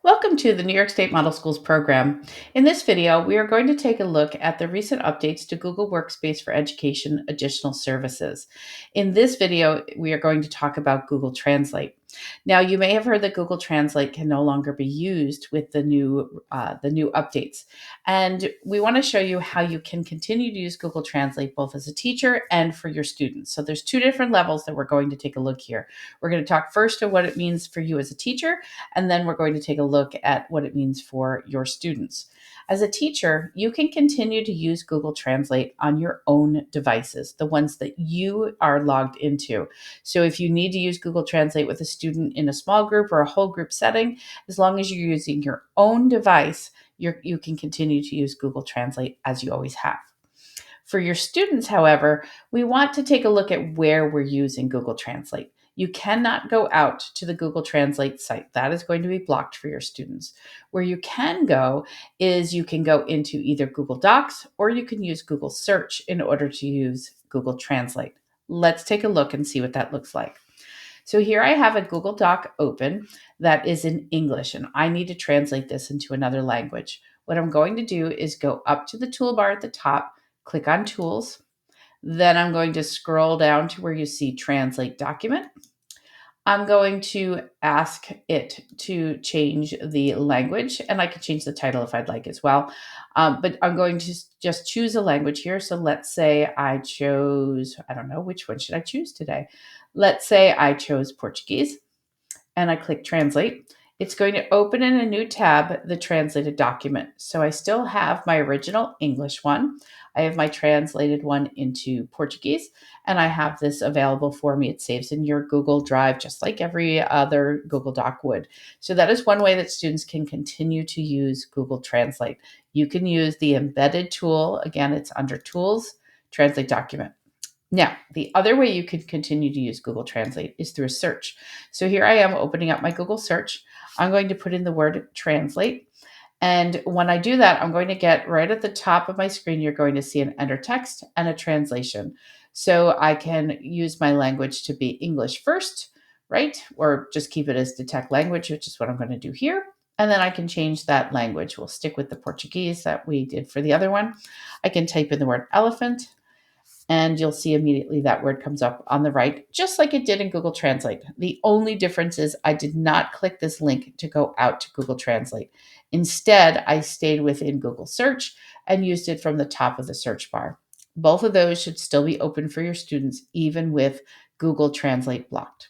Welcome to the New York State Model Schools program. In this video, we are going to take a look at the recent updates to Google Workspace for Education additional services. In this video, we are going to talk about Google Translate. Now, you may have heard that Google Translate can no longer be used with the new updates, and we want to show you how you can continue to use Google Translate both as a teacher and for your students. So there's two different levels that we're going to take a look here. We're going to talk first of what it means for you as a teacher, and then we're going to take a look at what it means for your students. As a teacher, you can continue to use Google Translate on your own devices, the ones that you are logged into. So if you need to use Google Translate with a student in a small group or a whole group setting, as long as you're using your own device, you can continue to use Google Translate as you always have. For your students, however, we want to take a look at where we're using Google Translate. You cannot go out to the Google Translate site. That is going to be blocked for your students. Where you can go is you can go into either Google Docs or you can use Google Search in order to use Google Translate. Let's take a look and see what that looks like. So here I have a Google Doc open that is in English, and I need to translate this into another language. What I'm going to do is go up to the toolbar at the top, click on Tools. Then I'm going to scroll down to where you see Translate Document. I'm going to ask it to change the language, and I can change the title if I'd like as well. But I'm going to just choose a language here. So let's say I chose, I don't know, which one should I choose today? Let's say I chose Portuguese and I click Translate. It's going to open in a new tab the translated document. So I still have my original English one. I have my translated one into Portuguese, and I have this available for me. It saves in your Google Drive just like every other Google Doc would. So that is one way that students can continue to use Google Translate. You can use the embedded tool. Again, it's under Tools, Translate Document. Now, the other way you could continue to use Google Translate is through a search. So here I am opening up my Google search. I'm going to put in the word translate. And when I do that, I'm going to get right at the top of my screen, you're going to see an enter text and a translation. So I can use my language to be English first, right? Or just keep it as detect language, which is what I'm going to do here. And then I can change that language. We'll stick with the Portuguese that we did for the other one. I can type in the word elephant, and you'll see immediately that word comes up on the right, just like it did in Google Translate. The only difference is I did not click this link to go out to Google Translate. Instead, I stayed within Google Search and used it from the top of the search bar. Both of those should still be open for your students, even with Google Translate blocked.